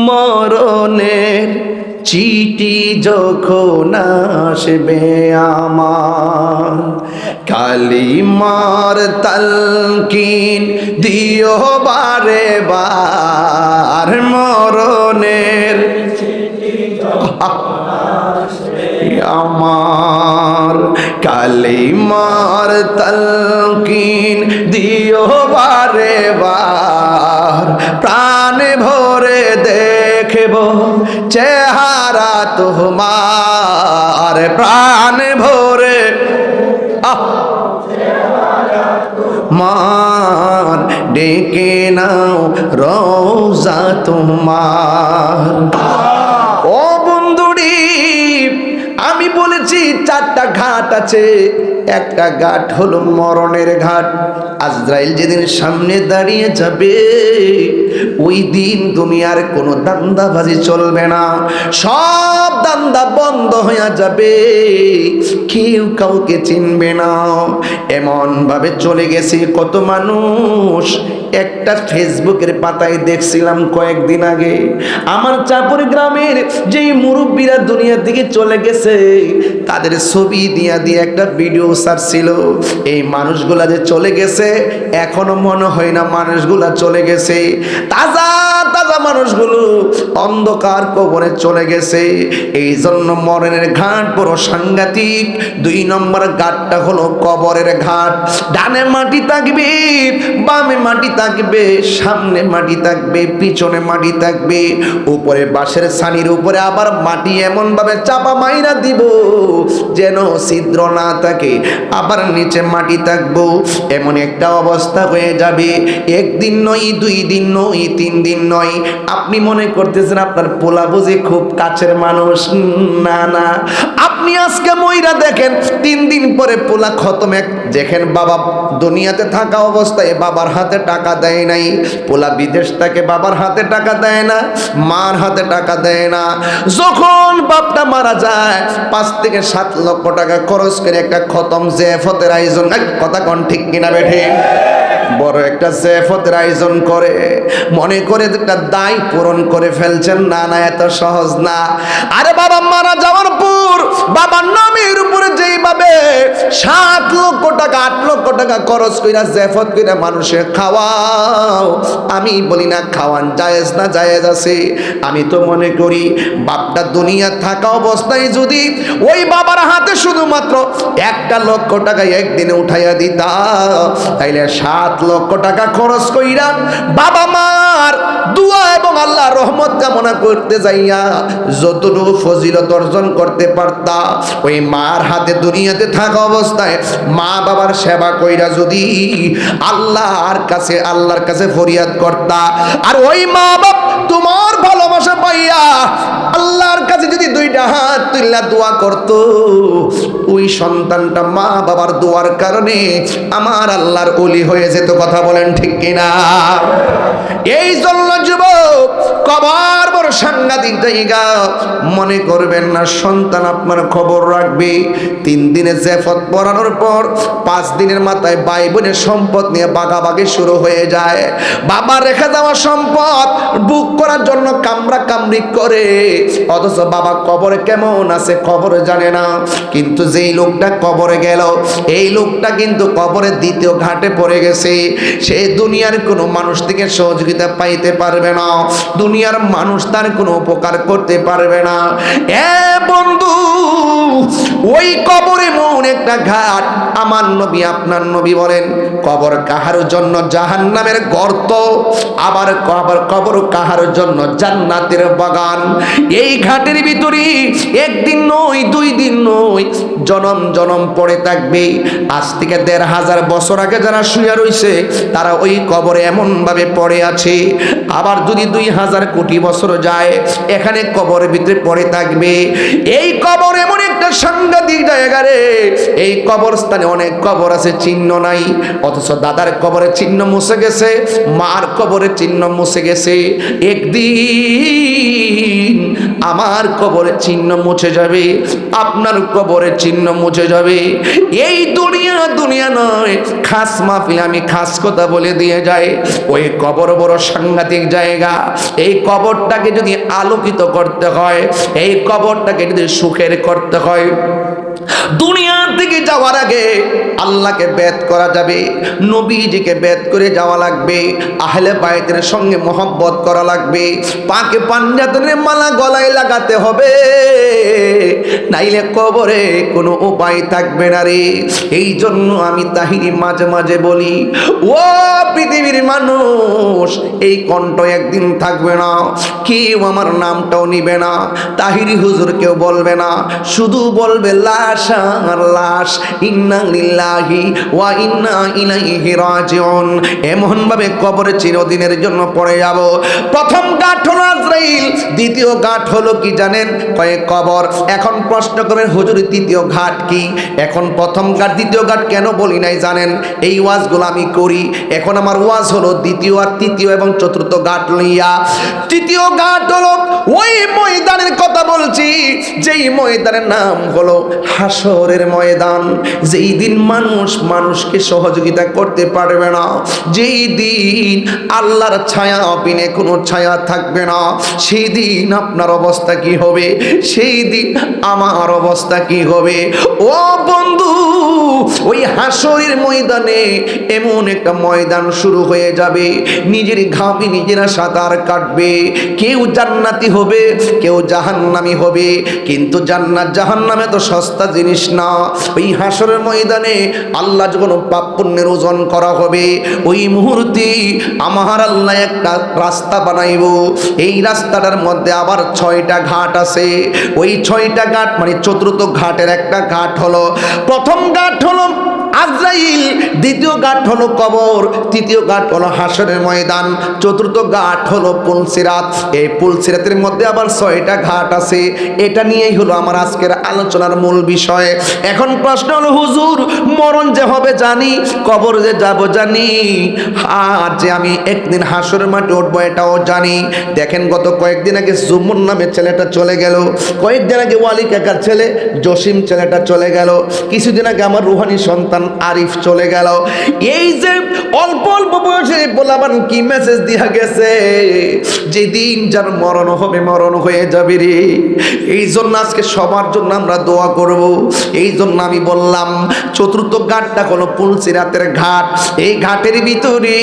মরণের চিঠি যখন আসবে আমার, কালিমার তালকিন দিও বারে বার। মরণের আমার, কালিমার তালকিন দিও বারে বার। প্রাণ ভরে দেখব চেহারা তোমার, প্রাণ ভরে মার ডেকে নাও রওজা তোমার। ও বন্ধুরি, আমি বলেছি 4টা ঘাট আছে, একটা ঘাট হলো মরণের ঘাট। আজরাইল যেদিন সামনে দাঁড়িয়ে যাবে, ওই দিন দুনিয়ার কোনো দান্দাবাজি চলবে না, সব দান্দা বন্ধ হয়ে যাবে, কেউ কাউকে চিনবে না। এমন ভাবে চলে গেছে কত মানুষ। একটা ফেসবুকের পাতায় দেখছিলাম কয়েকদিন আগে, আমার চাপুর গ্রামের যেই মুরব্বীরা দুনিয়ার দিকে চলে গেছে, তাদের ছবি দিয়া দিয়ে একটা ভিডিও ছাড়ছিল। এই মানুষগুলা যে চলে গেছে, এখনো মনে হয় না মানুষগুলা চলে গেছে। তাজা তাজা মানুষগুলো অন্ধকার কবরে চলে গেছে। এই জন্য মরণের ঘাট বড় সাংঘাতিক। 2 নম্বর ঘাটটা হলো কবরের ঘাট। ডানে মাটি থাকবে, বামে মাটি থাকবে, সামনে মাটি থাকবে, পিছনে মাটি থাকবে, উপরে বাঁশের ছানির উপরে আবার মাটি এমন ভাবে চাপা মাইরা দিব যেন ছিদ্র না থাকে, আবার নিচে মাটি থাকবো। এমন একটা অবস্থা হয়ে যাবে। 1 দিন নয়, 2 দিন নয়, 3 দিন নয়। আপনি মনে করতেছেন আপনার পোলা বুঝি খুব কাছের মানুষ। না না, আপনি আজকে মইরা দেখেন 3 দিন পরে পোলা খতম। দেখেন বাবা দুনিয়াতে থাকা অবস্থায় বাবার হাতে টাকা দেয় নাই, পোলা বিদেশ থেকে বাবার হাতে টাকা দেয় না, মার হাতে টাকা দেয় না। যখন বাপটা মারা যায় 5 থেকে 7 লক্ষ টাকা খরচ করে একটা খতম জেফতের আয়োজন, কথা কোন ঠিক কিনা বেঠে, বড় একটা জেফতের আয়োজন করে, মনে করে একটা দায় পূরণ করে ফেলছেন। না না, এত সহজ না। আরে বাবা মারা যাওয়ার পর বাবার নামের উপরে যেইভাবে 7 লক্ষ টাকা 8 লক্ষ টাকা খরচ কইরা জেফত কইরা মানুষের খাওয়াও, আমি বলি না খাওয়ান জায়েজ না, জায়েজ আছে। আমি তো মনে করি বাপটা দুনিয়া থাকা অবস্থায় যদি ওই বাবার হাতে শুধুমাত্র 1 লক্ষ টাকা একদিনে উঠাইয়া দিতা, তাইলে 7 লক্ষ টাকা খরচ কইরা বাবা মার দোয়া এবং আল্লাহর রহমত কামনা করতে যাইয়া যতটুকু ফজিলত অর্জন করতে পারতা, ওই মার হাতে দুনিয়াতে থাকা অবস্থায় মা বাবার সেবা কইরা যদি আল্লাহর কাছে ফরিয়াদ করতা, আর ওই মা বাপ তোমার ভালোবাসা পাইয়া আল্লাহর কাছে যদি 2টা হাত তুইলা দোয়া করত, ওই সন্তানটা মা বাবার দোয়ার কারণে আমার আল্লাহর ওলি হয়ে যেত। কথা বলেন ঠিক কিনা? এই জন্য যুবক, কবর বড় সাংঘাতিক জায়গা। মনে করবেন না সন্তান আপনার খবর রাখবে। 3 দিনে জেফত পড়ানোর পর 5 দিনের মাথায় ভাই বোনের সম্পদ নিয়ে বাগাবাগি শুরু হয়ে যায়। বাবা রেখে যাওয়া সম্পদ বুক করার জন্য কামড়া কামড়ি করে, অথচ বাবা কবরে কেমন আছে খবর জানে না। কিন্তু যেই লোকটা কবরে গেল, এই লোকটা কিন্তু কবরের 2য় ঘাটে পড়ে গেছে। সে দুনিয়ার কোনো মানুষ থেকে সহযোগিতা পাইতে পারবে না, দুনিয়ার মানুষ তার কোনো উপকার করতে পারবে না। এ বন্ধু, ওই কবরে এমন একটা ঘাট, আমার নবী আপনার নবী বলেন কবর কাহার জন্য জাহান্নামের গর্ত, আবার কবর কাহার জন্য জান্নাতের বাগান। এই ঘাটের ভিতরে 1 দিন নয়, 2 দিন নয়, জনম জনম পড়ে থাকবে। আজ থেকে 1500 বছর আগে যারা শুয়ে রইছে, তারা ওই কবরে এমন ভাবে পড়ে আছে। আবার যদি 2000 কোটি বছর যায়, যায়, এখানে কবরের ভিতরে পড়ে থাকবে। এই কবর এমন একটা সাংঘাতিক জায়গা রে, এই কবরস্থানে অনেক কবর আছে চিহ্ন নাই, অথচ দাদার কবরের চিহ্ন মুছে গেছে, মার কবরের চিহ্ন মুছে গেছে। একদিন আমার কবরের চিহ্ন মুছে যাবে, আপনার কবরের চিহ্ন মুছে যাবে। এই দুনিয়া দুনিয়া নয়, খাস মাহফিল আমি খাস কথা বলে দিয়ে যাই, ওই কবর বড় সাংঘাতিক জায়গা। এই কবরটাকে যদি আলোকিত করতে হয়, এই কবরটাকে যদি সুখের করতে হয়, দুনিয়া থেকে যাওয়ার আগে আল্লাহকে বেদ করা যাবে, নবীজিকে বেদ করে যাওয়া লাগবে, আহলে বাইতের সঙ্গে মহব্বত করা লাগবে, পাকে পাঞ্জাতনের মালা গলায় লাগাতে হবে, নাইলে কবরে কোনো উপায় থাকবে না রে। এই জন্য আমি তাহিরি মাঝে মাঝে বলি, ও পৃথিবীর মানুষ, এই কণ্ঠ একদিন থাকবে না, কেউ আমার নামটাও নিবে না, তাহিরি হুজুর কেউ বলবে না, শুধু বলবে লাশ আর লাশ, ইন্না লিল্লাহি ওয়া ইন্না ইলাইহি রাজিউন। এমন ভাবে কবরে চিরদিনের জন্য পড়ে যাব। প্রথম গাঁট হলো আজরাইল, দ্বিতীয় গাঁট হলো কি জানেন? কয়েক কবর। এখন প্রশ্ন করবেন হুজুর তৃতীয় ঘাট কি? এখন প্রথম ঘাট দ্বিতীয় ঘাট কেন বলি নাই জানেন? এই ওয়াজগুলো আমি করি, এখন আমার ওয়াজ হলো দ্বিতীয় আর তৃতীয় এবং চতুর্থ ঘাট লইয়া। তৃতীয় ঘাট হলো ওই ময়দানের কথা বলছি, যেই ময়দানের নাম হলো হাসরের ময়দান। যেই দিন মানুষ মানুষকে সহযোগিতা করতে পারবে না, যেই দিন আল্লাহর ছায়া বিনে কোনো ছায়া থাকবে না, সেই দিন আপনার অবস্থা কি হবে? সেই দিন আমার অবস্থা কি হবে? ও বন্ধু, ওই হাসরের ময়দানে এমন একটা ময়দান শুরু হয়ে যাবে, নিজের ঘামে নিজেরা সাঁতার কাটবে। কেউ জান্নাতি হবে, কেউ জাহান্নামী হবে, কিন্তু জান্নাত জাহান্নামে তো সস্তা জিনিস না। ওই হাসরের ময়দানে আল্লাহ যখন পাপ পুণ্যের ওজন করা হবে, ওই মুহূর্তে আমার আল্লাহ একটা রাস্তা বানাইব। এই রাস্তাটার মধ্যে আবার 6টা ঘাট আছে। ওই 6টা ঘাট মানে চতুর্থ ঘাটের একটা ঘাট হলো, প্রথম ঘাট হলো আজরাইল, দ্বিতীয় ঘাট হলো কবর, তৃতীয় ঘাট হলো হাসরের ময়দান, চতুর্থ ঘাট হলো পুলসিরাত। এই পুলসিরাতের মধ্যে আবার 6টা ঘাট আছে। এটা নিয়েই হলো আমার আজকের আলোচনার মূল বিষয়। এখন প্রশ্ন হলো হুজুর, মরণ যে হবে জানি, কবর যে যাব জানি, আর যে আমি একদিন হাসরের মাঠে উঠবো এটাও জানি। দেখেন গত কয়েকদিন আগে জুমুন নামে ছেলেটা চলে গেল, কয়েকদিন আগে ওয়ালি কাকার ছেলে জসিম ছেলেটা চলে গেল, কিছুদিন আগে আমার রুহানি সন্তান আরিফ চলে গেল। এই যে অল্প অল্প বয়সে বলাবান কি মেসেজ দিয়া গেছে, যেদিন যার মরণ হবে মরণ হয়ে যাবে রে। এই জন্য আজকে সবার জন্য আমরা দোয়া করব। এই জন্য আমি বললাম চতুর্থ ঘাটটা হলো পুলসিরাতের ঘাট। এই ঘাটের ভিতরে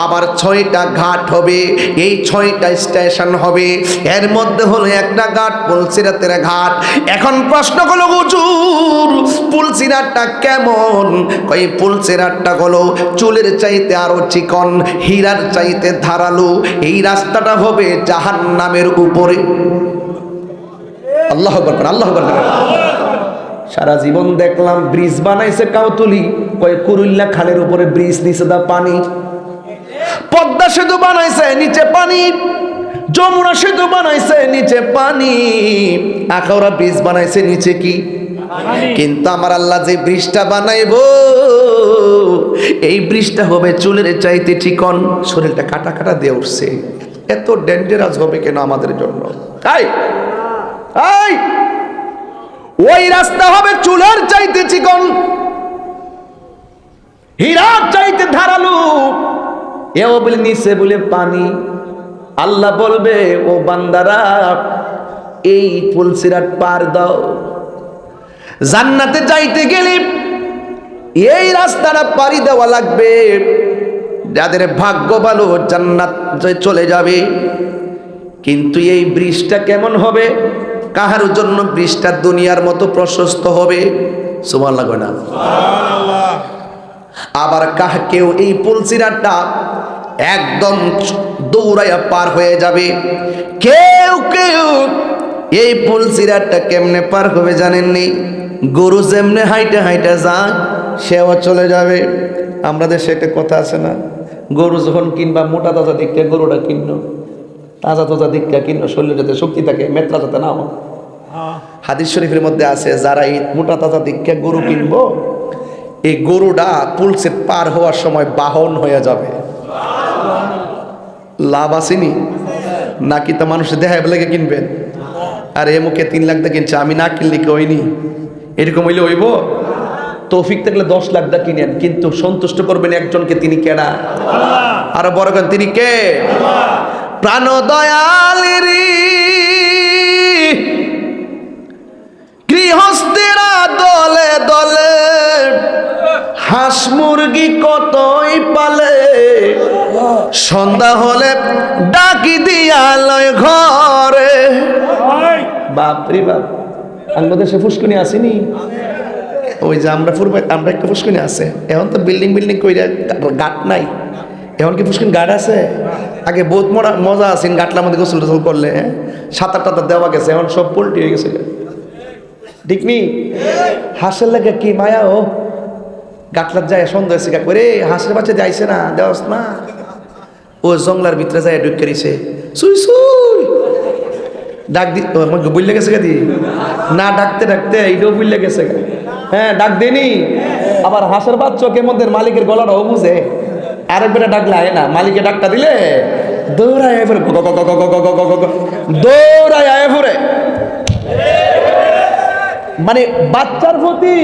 আবার 6টা ঘাট হবে, এই 6টা স্টেশন হবে, এর মধ্যে হলো একটা ঘাট পুলসিরাতের ঘাট। এখন প্রশ্ন হলো হুজুর পুলসিরাতটা কেমন? কই পুলসিরাতটা হলো চুলের চাইতে আরো চিকন, হীরার চাইতে ধারালো। এই রাস্তাটা হবে জাহান্নামের উপরে। আল্লাহু আকবার, আল্লাহু আকবার। সারা জীবন দেখলাম ব্রিজ বানাইছে কাউতুলি, কয় কুরুল্লা খালের উপরে ব্রিজ, নিচে দা পানি। পদ্মা সেতু বানাইছে নিচে পানি, যমুনা সেতু বানাইছে নিচে পানি, আখাউড়া ব্রিজ বানাইছে নিচে কি? কিন্তু আমার আল্লাহ যে ব্রিজটা বানাইবো, এই ব্রিজটা হবে চুলের চাইতে চিকন। শরীরটা কাটা কাটা দিয়ে উঠছে, এত ডেঞ্জারাস হবে কেন আমাদের জন্য? ওই রাস্তা হবে চুলের চাইতে চিকন, হীরার চাইতে ধারালো, এও বলে নিচে বলে পানি। আল্লাহ বলবে ও বান্দারা এই পুলসিরাত পার দাও। জান্নাতে যাইতে গেলে এই রাস্তাটা পাড়ি দেওয়া লাগবে। যাদের ভাগ্য ভালো জান্নাত চলে যাবে। কিন্তু এই ব্রিজটা কেমন হবে? কাহার জন্য ব্রিজটা দুনিয়ার মতো প্রশস্ত হবে? সুবহানাল্লাহ না? সুবহানাল্লাহ। আবার কেউ এই পুলসিরাতটা একদম দৌড়াইয়া পার হয়ে যাবে। কেউ কেউ এই পুলসিরাতটা কেমনে পার হবে জানেননি? গরু যেমনে হাইটে হাইটে যায় সেও চলে যাবে। আমরা দেশে একটা কথা আছে না, গরু যখন কিনবা মোটা তাজা দেখতে গরুটা কিনলো, তাজা তাজা দীক্ষা কিনো, শরীরে যাতে শক্তি থাকে, মেত্রা যাতে না হয়। হাদিস শরীফের মধ্যে আছে, যারা এই মোটা তাজা দীক্ষা গরু কিনবো, এই গরুটা পুলসেট পার হওয়ার সময় বাহন হয়ে যাবে। লাভ আসেনি নাকি? তো মানুষের দেখায় বলে কিনবেন, আর এ মুখে 3 লাখ দিয়ে কিনছে, আমি না কিনলে কি হয়নি? এরকম হইলে হইব? তৌফিক থাকলে 10 লাখ দিয়ে কিনেন, কিন্তু সন্তুষ্ট করবেন একজনকে, তিনি কেডা? আরো বড় করেন, তিনি কে? প্রাণ দয়ালেরি গৃহস্থেরা দলে দলে, হাঁস মুরগি কতই পালে, সন্ধ্যা হলে ডাকি দিয়া লয় ঘরে। বাপরে বাপ, আমাদের দেশে ফুসকুনি আসেনি? ওই যে আমরা একটা ফুসকুনি আছে, এখন তো বিল্ডিং কইরা গাট নাই, এখন কি ফুসকুনি গাট আছে? আগে বহুত মজা আছে গাটলার মধ্যে গোসল টোসল করলে, সাঁতার টাতার দেওয়া গেছে, এখন সব পোল্ট্রি হয়ে গেছে। ঠিক নি? হাঁসের লাগে কি মায়া, ও গাটলার যায় সন্ধ্যা শিকা করে, হাঁসের বাচ্চা যাইছে না, দেওয়াস না, ও জঙ্গলার ভিতরে যায় ঢুকে দিছে, সুই সুই ডাক দি, বুঝলে গেছে গাদি না, ডাকতে ডাকতে এইটাও বুঝলে গেছে। হ্যাঁ, ডাক দেনি। আবার হাঁসের বাচ্চাকে মধ্যে মালিকের গলাটাও বুঝে, আরেকবার ডাকলে আয় না, মালিকের ডাকটা দিলে দৌড়ায় আয় ফুরে, দৌড়ায় আয় ফুরে। মানে বাচ্চার প্রতি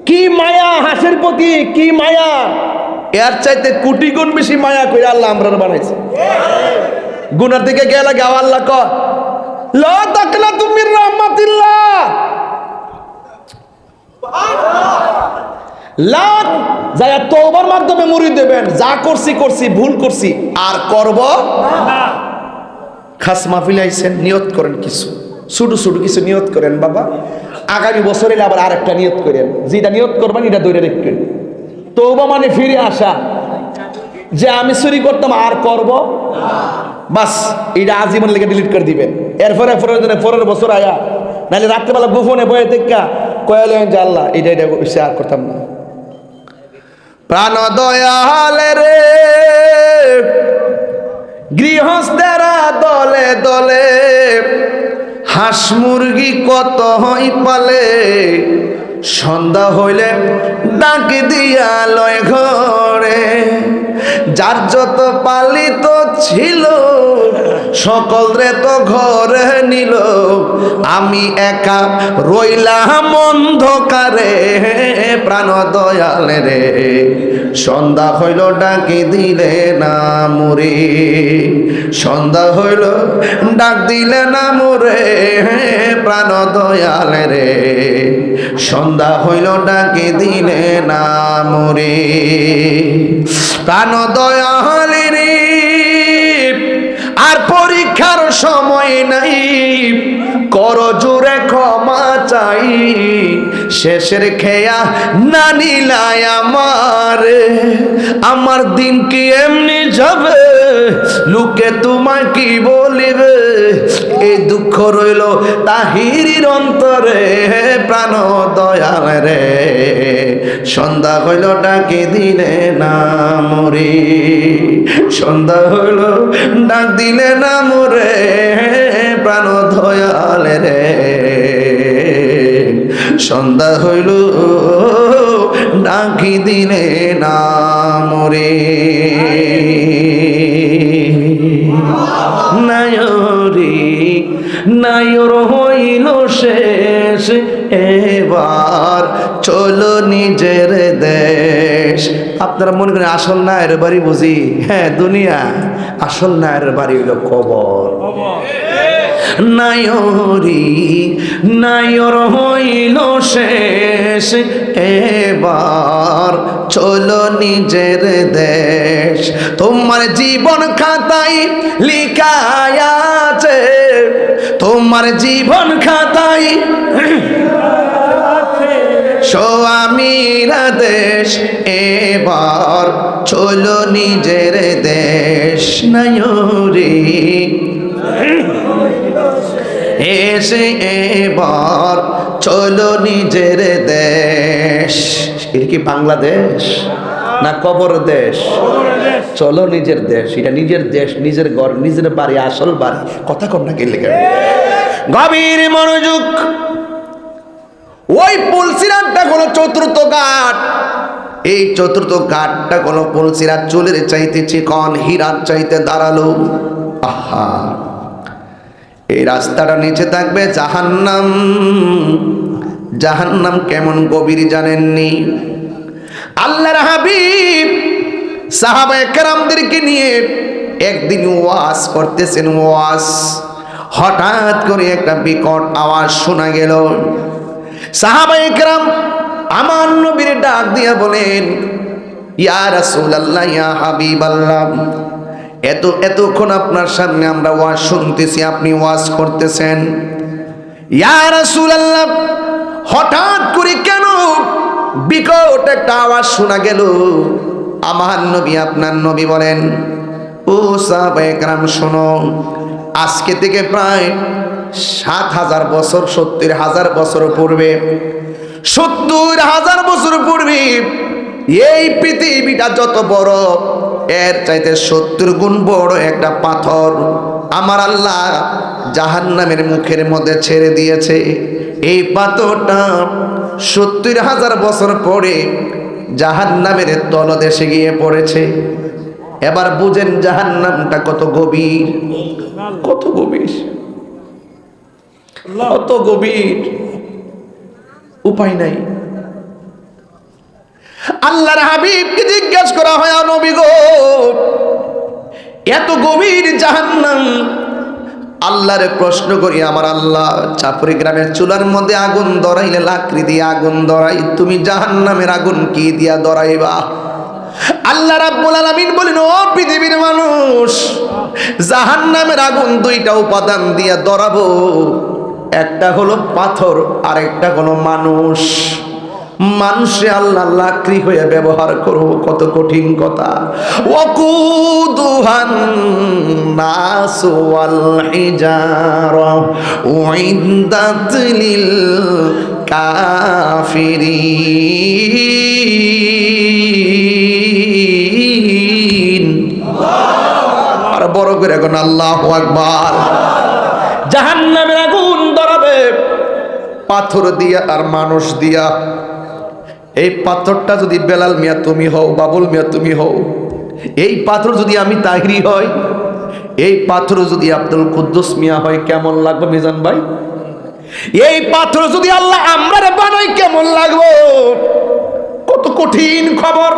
কি মায়া, হাঁসের প্রতি কি মায়া, এর চাইতে কোটি গুণ বেশি মায়া করে আল্লাহ আমরা বানাইছে। গুনার দিকে গেলে গাও আল্লাহ কয়, লা তাকনাতু মির রাহমাতিল্লাহ, লা যায়া তওবার মাধ্যমে মুড়ি দেবেন, যা করছি ভুল করছি আর করব না। খাস মাহফিলে আইছেন, নিয়ত করেন কিছু, ছোট কিছু নিয়ত করেন বাবা, আগামী বছরে আবার আরেকটা নিয়ত করেন, যেটা নিয়ত করবেন এটা ধরে রাখবেন। তওবা মানে ফিরে আসা, যে আমি চুরি করতাম আর করব বাস, এটা আজীবন লেগে ডিলিট করে দিবেন। এরপরে পরের বছর আয়া, নাহলে রাত্রেবেলা গোপনে বয়ে দেখা কয়ালেন যে আল্লাহ এটা আর করতাম না। প্রাণ দয়ালে রে গৃহস্থেরা দলে দলে, হাঁস মুরগি কত হই পালে, সন্ধ্যা হইলে ডাকি দিয়া লয় ঘরে। যার যত পালিত ছিল সকল রে তো ঘরে নিল, আমি একা রইলাম অন্ধকারে। প্রাণ দয়ালে রে সন্ধ্যা হইল ডাকি দিলে না মুরে, সন্ধ্যা হইল ডাক দিলে না মুরে। প্রাণ দয়ালে রে সন্ধ্যা হইল ডাকি দিলে না মুরে। প্রাণ দয়ালে রে আর পরীক্ষার সময় নাই, কর জোরে ক্ষমা চাই, শেষের খেয়া না নিলাই আমার দিন কি এমনি যাবে, লোকে তোমায় কি বলিবে, এই দুঃখ রইল তাহিরির অন্তরে। প্রাণ দয়াল রে সন্ধ্যা হইল ডাকি দিলে না মরে, সন্ধ্যা হইল ডাক দিলে না মরে। প্রাণ দয়াল রে সন্ধ্যা হইল ডাকি দিলে না মরে। নায়র হইল শেষ, এবার চলো নিজের দেশ। আপনারা মনে করেন আসল নায়ের বাড়ি বুঝি? হ্যাঁ, দুনিয়া। আসল নায়ের বাড়ি হইল কবর। নায়র হইল শেষ, এবার চলো নিজের দেশ। তোমার জীবন খাতায় লিখা আছে, তোমার জীবন খাতায় স্বামীরা দেশ, এবার চলো নিজের দেশ। নায়রে এসে এবার চলো নিজের দেশ। এটা কি বাংলাদেশ? না কবর দেশ? চলো নিজের দেশ, এটা নিজের দেশ, নিজের ঘর, নিজের বাড়ি, আসল বাড়ি। কথা কর না কে লেগে? গভীর মনোযোগ। ওই পুলসিরাতটা হলো চতুর্থ ঘাট। এই চতুর্থ ঘাটটা হলো পুলসিরাত, চুলের চাইতে চিকন, হীরার চাইতে দাঁড়ালো। আহা, এই রাস্তাটা নিচে থাকবে জাহান্নাম। জাহান্নাম কেমন গভীর জানেননি? আল্লাহর হাবিব সাহাবায়ে কেরামদেরকে নিয়ে একদিন ওয়াজ করতেছেন। ওয়াজ, হঠাৎ করে একটা বিকট আওয়াজ শোনা গেল। সাহাবায়ে কেরাম আমার নবীর ডাক দিয়া বলেন, ইয়া রাসূলুল্লাহ, ইয়া হাবিবাল্লাহ, এতক্ষণ আপনার সামনে আমরা ওয়াজ শুনতেছি, আপনি ওয়াজ করতেছেন। ইয়া রাসূলুল্লাহ, হঠাৎ করে কেন বিকট একটা আওয়াজ শোনা গেল? আমার নবী, আপনার নবী বলেন, ও সাহাবায়ে কেরাম শোনো, আজকে থেকে প্রায় ৭,০০০ বছর, ৭০,০০০ বছর পূর্বে, ৭০,০০০ বছর পূর্বে এই পৃথিবীটা যত বড়, এর চাইতে ৭০ গুণ বড় একটা পাথর আমার আল্লাহ জাহান্নামের মুখের মধ্যে ছেড়ে দিয়েছে। এই পাথরটা ৭০,০০০ বছর পরে জাহান্নামের তলদেশে গিয়ে পড়েছে। এবার বুঝেন জাহান্নামটা কত গভীর, কত গভীর, কত গভীর। উপায় নাই। আল্লাহর হাবিবকে জিজ্ঞাসা করা হয়, নবী গো, এত গভীর জাহান্নাম। আল্লাহরে প্রশ্ন করি, আমার আল্লাহ চাপড়ি গ্রামের চুলার মধ্যে আগুন ধরাইলে লাকড়ি দিয়ে আগুন ধরাই, তুমি জাহান্নামের আগুন কি দিয়া ধরাইবা? আল্লাহ রাব্বুল আলামিন বলেন, ও পৃথিবীর মানুষ, জাহান্নামের আগুন দুইটা উপাদান দিয়া ধরাবো। একটা হলো পাথর, আর একটা হলো মানুষ। মানুষে আল্লাহ লাকড়ি হয়ে ব্যবহার করবো, কত কঠিন কথা। ওয়াকুদুহান নাসু ওয়াল হিজারা উইদ্দাত লিল কাফিরিন। আর বড় করে এখন আল্লাহু আকবার। জাহান্নামের আগুন ধরাবে পাথর দিয়া আর মানুষ দিয়া। এই পাথরটা যদি বেলাল মিয়া তুমি হও, বাবুল মিয়া তুমি হও, এই পাথর যদি আমি তাহিরি হই, এই পাথর যদি আব্দুল কুদ্দুস মিয়া হয়, কেমন লাগবে মিজান ভাই? এই পাথর যদি আল্লাহ আমরারে বানাই, কেমন লাগবে? কত কঠিন খবর।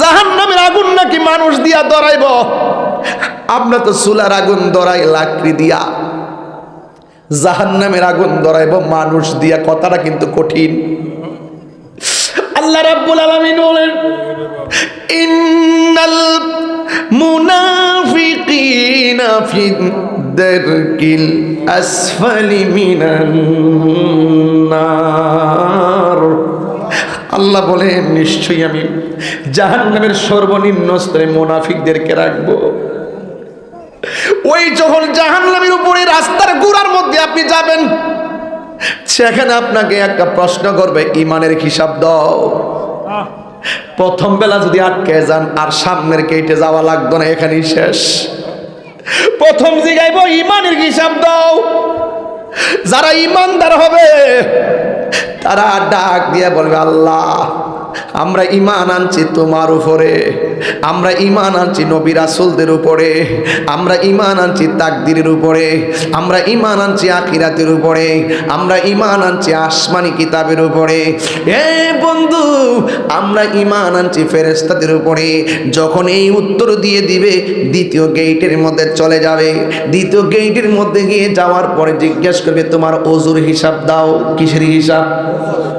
জাহান্নামের আগুন নাকি মানুষ দিয়া ধরাইব? আমরা তো চুলার আগুন ধরাই লাকড়ি দিয়া, জাহান্নামের আগুন ধরাইব মানুষ দিয়া। কথাটা কিন্তু কঠিন। আল্লাহ রাব্বুল আলামিন বলেন, ইন্নাল মুনাফিকিনা ফি দারকিল আসফালি মিনান নার। আল্লাহ বলেন, নিশ্চয়ই আমি জাহান্নামের সর্বনিম্ন স্তরে মুনাফিকদেরকে রাখবো। ওই যখন জাহান্নামের উপরে রাস্তার গোড়ার মধ্যে আপনি যাবেন, সেখানে আপনাকে একটা প্রশ্ন করবে, ইমানের হিসাব দাও। প্রথম বেলা যদি আটকে যান, আর সামনের গেটে যাওয়া লাগতো না, এখানেই শেষ। প্রথম জিগাইব, ইমানের হিসাব দাও। যারা ইমানদার হবে তারা ডাক দিয়ে বলবে, আল্লাহ আমরা ঈমান আনছি তোমার উপরে, আমরা ঈমান আনছি নবী রাসূলদের উপরে, আমরা ঈমান আনছি তাকদীরের উপরে, আমরা ঈমান আনছি আখিরাতের উপরে, আমরা ঈমান আনছি আসমানি কিতাবের উপরে। এ বন্ধু, আমরা ঈমান আনছি ফেরেশতাদের উপরে। যখন এই উত্তর দিয়ে দিবে, দ্বিতীয় গেটের মধ্যে চলে যাবে। দ্বিতীয় গেটের মধ্যে গিয়ে যাওয়ার পরে জিজ্ঞেস করবে, তোমার ওযুর হিসাব দাও। কিসের হিসাব?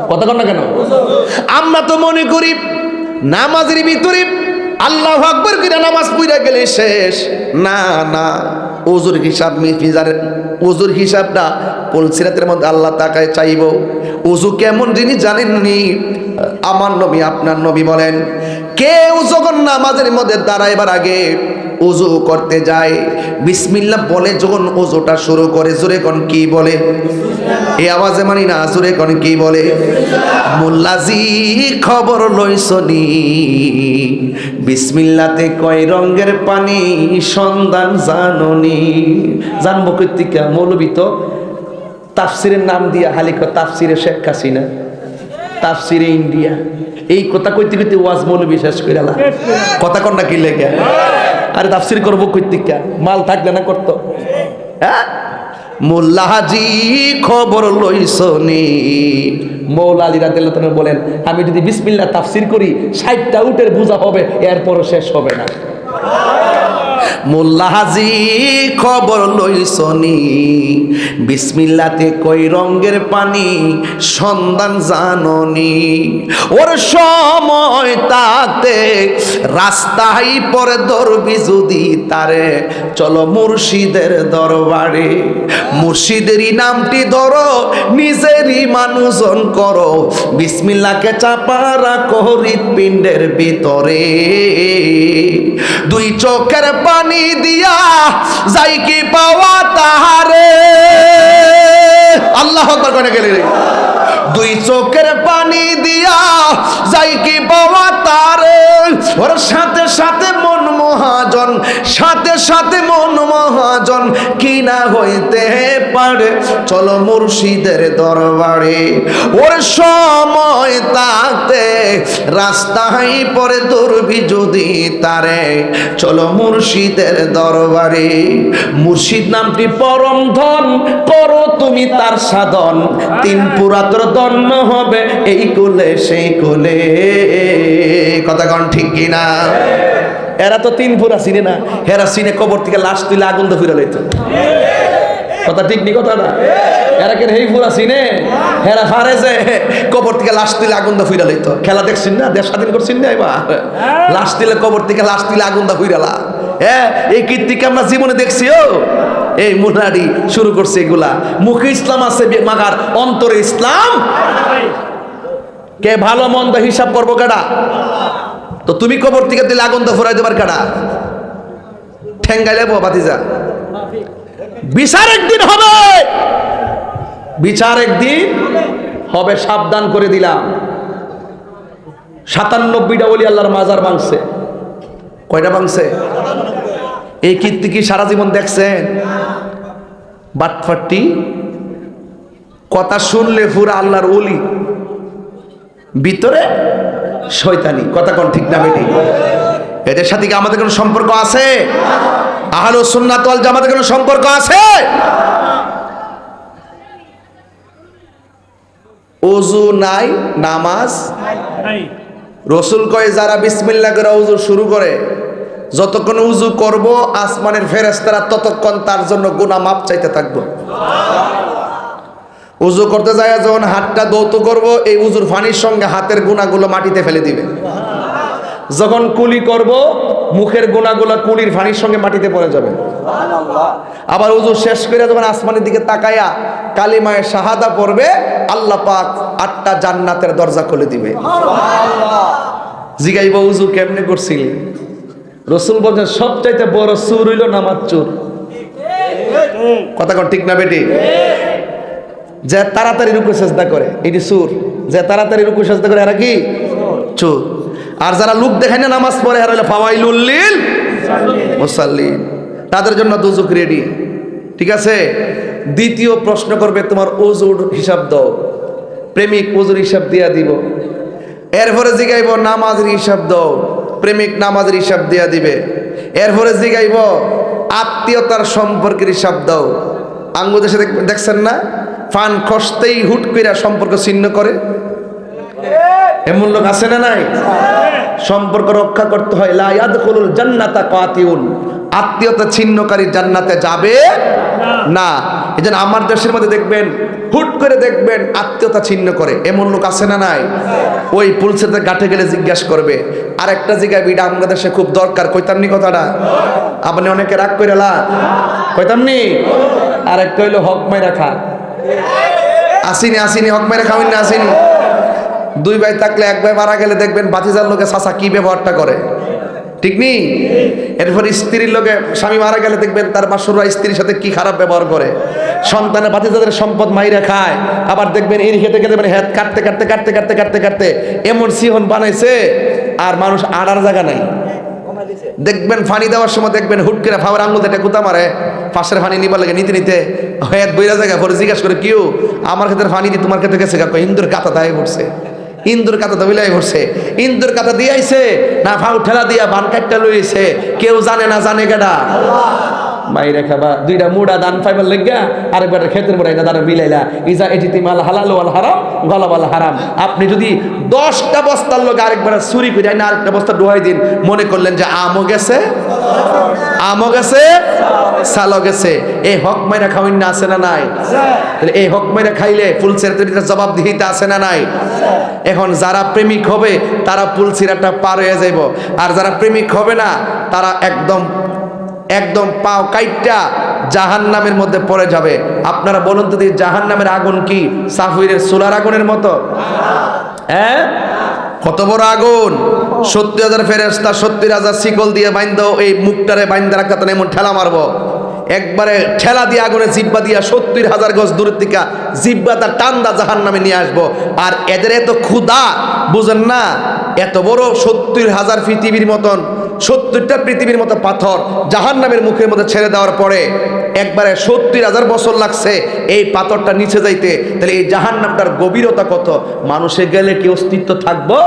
কথা কন না কেন? আমরা তো মনে করি নামাজের ভিতরে আল্লাহু আকবার করে নামাজ পড়া গেলে শেষ। না না, ওযুর হিসাব, মিজানের ওযুর হিসাবটা পুলসিরাতের মধ্যে আল্লাহ তাকায় চাইব। ওযু কেমন জিনিস জানেননি? আমার নবী, আপনার নবী বলেন, কেউ যখন নামাজের মধ্যে দাঁড়াইবার আগে ওযু করতে যায়, বিসমিল্লাহ বলে যখন ওযুটা শুরু করে, জোরে কোন কি বলে? এই আওয়াজে মানি না, জোরে কোন কি বলে? মোল্লাজি খবর লইছনি, বিসমিল্লাতে কয় রঙের পানি সন্ধান জাননি। জানবো কর্তিকা? মৌলবী তো তাফসিরের নাম দিয়া হালিক তাফসিরে শেখ হাসিনা, তাফসিরে ইন্ডিয়া, এই কথা কইতে কইতে ওয়াজ মৌলবী শেষ করে এলা। কথা কন্যা কি লেগে? আরে তাফসির করবো কর্তিকা, মাল থাকলে না করতো। হ্যাঁ, মোল্লা হাজি খবর লইছনি। মৌলা আলী রাদিয়াল্লাহু তাআলা বলেন, আমি যদি বিসমিল্লাহ তাফসির করি 60টা উটের বোঝা হবে, এরপরও শেষ হবে না। মোল্লা হাজি খবর লইছনি, বিসমিল্লাতে কই রঙের পানি সন্ধান জাননি। ওর সময় তাতে রাস্তায় পরে ধরবি যদি তারে, চলো মুর্শিদের দরবারে। মুর্শিদেরই নামটি ধরো, নিজেরই মানুষজন করো, বিসমিল্লাহকে চাপা রাখো হৃৎপিণ্ডের ভিতরে। দুই চোখের পানি দিয়া যাই কি পাওয়া তাহারে। আল্লাহু আকবার করে গেলে, দুই চোখের পানি দিয়া যাই কি পাওয়া তারে। ওর সাথে সাথে মন মহাজন, সাথে সাথে মন মহাজন, কি না হইতে পারে, চলো মুর্শিদের দরবারে। ওর সময় তাতে রাস্তায় পরে ধরবি যদি তারে, চলো মুর্শিদের দরবারে। মুর্শিদ নামটি পরম ধন, করো তুমি তার সাধন, তিন পুরাতর দন্য হবে এই কুলে সেই কুলে। কথা কন ঠিক কিনা? এরা তো তিন পুরা চিনে না, হেরা চিনে কবর থেকে লাশ তুলে আগুন তো ফিরে লইতো। কথা ঠিক নি? কথা না? এরা কে এই পুরা চিনে? হেরা ফারে যে কবর থেকে লাশ তুলে আগুন দা ফিরে লইতো। খেলা দেখছেন না? দেশ স্বাধীন করছেন না এবার? লাশ তুলে কবর থেকে লাশ তুলে আগুন দা ফিরালা। হ্যাঁ, এই কীর্তিকে আমরা জীবনে দেখছিও। এই মুনাডি শুরু করছে এগুলা। মুখে ইসলাম আছে মাগার অন্তরে ইসলাম। কে ভালো মন্দ হিসাব করবো কেডা? তো তুমি কবর থেকে দিলে আগুন তো ফুরাই দেবার কেডা? ঠেঙ্গাইলে বাতিজা, বিচার একদিন হবে, বিচার একদিন হবে, সাবধান করে দিলাম। 97টা ওলি আল্লাহর মাজার ভাঙছে। কয়টা ভাঙছে? এই কীর্তি কি সারা জীবন দেখছেন? বাটফাটি কথা শুনলে পুরা আল্লাহর ওলি, ভিতরে শয়তানি। কথা কোন ঠিক না বেটি? এদের সাথে কি আমাদের কোনো সম্পর্ক আছে? আহলুস সুন্নাত ওয়াল জামাতের কোনো সম্পর্ক আছে? ওযু নাই, নামাজ নাই। রাসূল কয় যারা বিসমিল্লাহ করে ওযু শুরু করে, যতক্ষণ উযু করব আসমানের ফেরেশতারা ততক্ষণ তার জন্য গুনাহ মাপ চাইতে থাকবো। উযু করতে যায় যখন হাতটা ধৌত করব, এই উযুর পানির সঙ্গে হাতের গুনাহগুলো মাটিতে ফেলে দিবে। যখন কুলি করব, মুখের গুনাহগুলো কুলির পানির সঙ্গে মাটিতে পড়ে যাবে। আবার উযু শেষ করে যখন আসমানের দিকে তাকায়া কালিমায়ে শাহাদা পড়বে, আল্লাহ পাক 8টা জান্নাতের দরজা খুলে দিবে। জিগাইব উযু কেমনে করছিলি? রাসূল বলেন সবচাইতে বড় চুর হইল নামাজ চুর। কথা কোন ঠিক না বেটি? যে তাড়াতাড়ি রুকু সিজদা করে এটি চুর, যে তাড়াতাড়ি রুকু সিজদা করে এরা কি চুর। আর যারা লোক দেখায় না নামাজ পড়ে, এরা হলো ফাওয়াইলুল লিল মুসাল্লিন, তাদের জন্য দুজুক রেডি। ঠিক আছে? দ্বিতীয় প্রশ্ন করবে, তোমার ওযুর হিসাব দাও। প্রেমিক ওযুর হিসাব দিয়া দিব। এরপরে জিগাইব নামাজের হিসাব দাও। প্রেমিক নামাজের হিসাব দিয়া দিবে। এরপরে জিগাইব আত্মীয়তার সম্পর্কের হিসাব দাও। আঙ্গুদেশে দেখছেন না, ফান খসতেই হুট কইরা সম্পর্ক ছিন্ন করে। এমন লোক আছে না নাই? সম্পর্ক রক্ষা করতে হয়। লা ইয়াদখুলুল জান্নাতা কাতিউন, আত্মীয়তা ছিন্নকারী জান্নাতে যাবে না। এজন্য আমার দেশের মধ্যে দেখবেন হুট করে দেখবেন আত্মীয়তা ছিন্ন করে, এমন লোক আছে না নাই? ওই পুলিশের ঘাটে গেলে জিজ্ঞাসা করবে। আরেকটা জায়গায় বিটা আমাদের দেশে খুব দরকার, কইতামনি কথাটা? আপনি অনেকে রাগ করে লা কইতামনি? আরেকটা হইলো হক মাইরা খা। আসিনি আসিনি হক মাইরা খাওয়েন না, আসিনি। দুই ভাই থাকলে এক ভাই মারা গেলে দেখবেন বাতিজার লোকে চাচা কি ব্যবহারটা করে। ঠিক নেই? এরপর স্ত্রীর লোকে স্বামী মারা গেলে দেখবেন তার বাসুররা স্ত্রীর সাথে কি খারাপ ব্যবহার করে, সন্তানের ভাতিজাদের সম্পদ মাইরা খায়। আবার দেখবেন এই খেতে খেতে মানে হাত কাটতে কাটতে কাটতে কাটতে কাটতে কাটতে এমন সিহন বানাইছে আর মানুষ আড়ার জায়গা নাই। দেখবেন পানি দেওয়ার সময় দেখবেন হুট করে ফাওয়ার আঙুল দিয়ে কুতা মারে, পাশের পানি নিবার লাগে নিতে নিতে হাত বইরা জায়গা পরে জিজ্ঞাসা করে কেউ আমার ক্ষেত্রে পানি দিয়ে তোমার ক্ষেত্রে গেছে কাকু ইন্দুর কাতা দায় পড়ছে, ইন্দুর কাতা তো বিলাই পড়ছে, ইন্দুর কাতা দিয়ে আইছে না ফাউ ঠেলা দিয়া বান কাটটা লইছে, কেউ জানে না, জানে কেডা? বাইরে খাবা দুইটা মুড়া দান পাইবার লেগা আরেকবার ক্ষেতের মোড়াই না দান বিলাইলা ইজা এজিতি মাল হালাল ওয়াল হারাম গলাবাল হারাম। আপনি যদি 10টা বস্তার লোক আরেকবার চুরি করে না আরেকটা বস্তা ডুহাই দিন, মনে করলেন যে আমও গেছে, আমও গেছে, সালও গেছে। এই হক মাইরা খাওয়াইন না আছে না নাই? তাহলে এই হক মাইরা খাইলে ফুলসিরাতের ভিতরে জবাব দিতে আছে না নাই? এখন যারা প্রেমিক হবে তারা ফুলসিরাতটা পার হয়ে যাইব, আর যারা প্রেমিক হবে না তারা একদম একদম পাও কাইটটা জাহান্নামের মধ্যে পড়ে যাবে। আপনারা বলুন তো জাহান্নামের আগুন কি সাফিরের চুলার আগুনের মতো? হ্যাঁ, কত বড় আগুন! 70,000 ফেরেশতা 70,000 শিকল দিয়ে বাইন্ধ এই মুখটারে বাইন্ধা রাখাতেন, এমন ঠেলা মারবো একবারে ঠেলা দিয়ে আগুনে জিব্বা দিয়া 70,000 গজ দূরের থেকে জিব্বাটা টান্দা জাহান্নামে নিয়ে আসবো। আর এদের এত ক্ষুধা বুঝেন না, এত বড় 70,000 পৃথিবীর মতন 70টা পৃথিবীর মতো পাথর জাহান্নামের মুখের মধ্যে ছেড়ে দেওয়ার পরে একবারে 70,000 বছর লাগছে এই পাথরটা নিচে যাইতে। তাহলে এই জাহান্নামটার গভীরতা কত! মানুষে গেলে কি অস্তিত্ব থাকবো?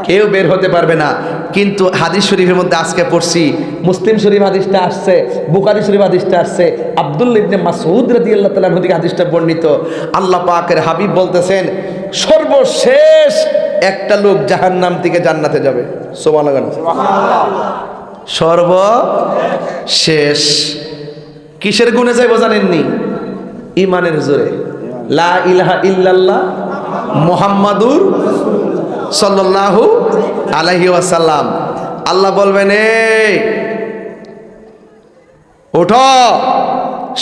কেউ বের হতে পারবে না। কিন্তু হাদিস শরীফের মধ্যে আজকে পড়ছি, মুসলিম শরীফ হাদিসটা আসছে, বুখারী শরীফ হাদিসটা আসছে, আব্দুল্লাহ ইবনে মাসউদ রাদিয়াল্লাহু তাআলা থেকে হাদিসটা বর্ণিত। আল্লাহ পাকের হাবিব বলতেছেন সর্বশেষ একটা লোক জাহান্নাম থেকে জান্নাতে যাবে। সুবহানাল্লাহ। সর্বশেষ কিসের গুণে যাইব জানেননি? ইমানের জোরে, লা ইলাহা ইল্লাল্লাহ মুহাম্মাদুর সাল্লাল্লাহু আলাইহি ওয়াসাল্লাম। আল্লাহ বলবেন এই ওঠো,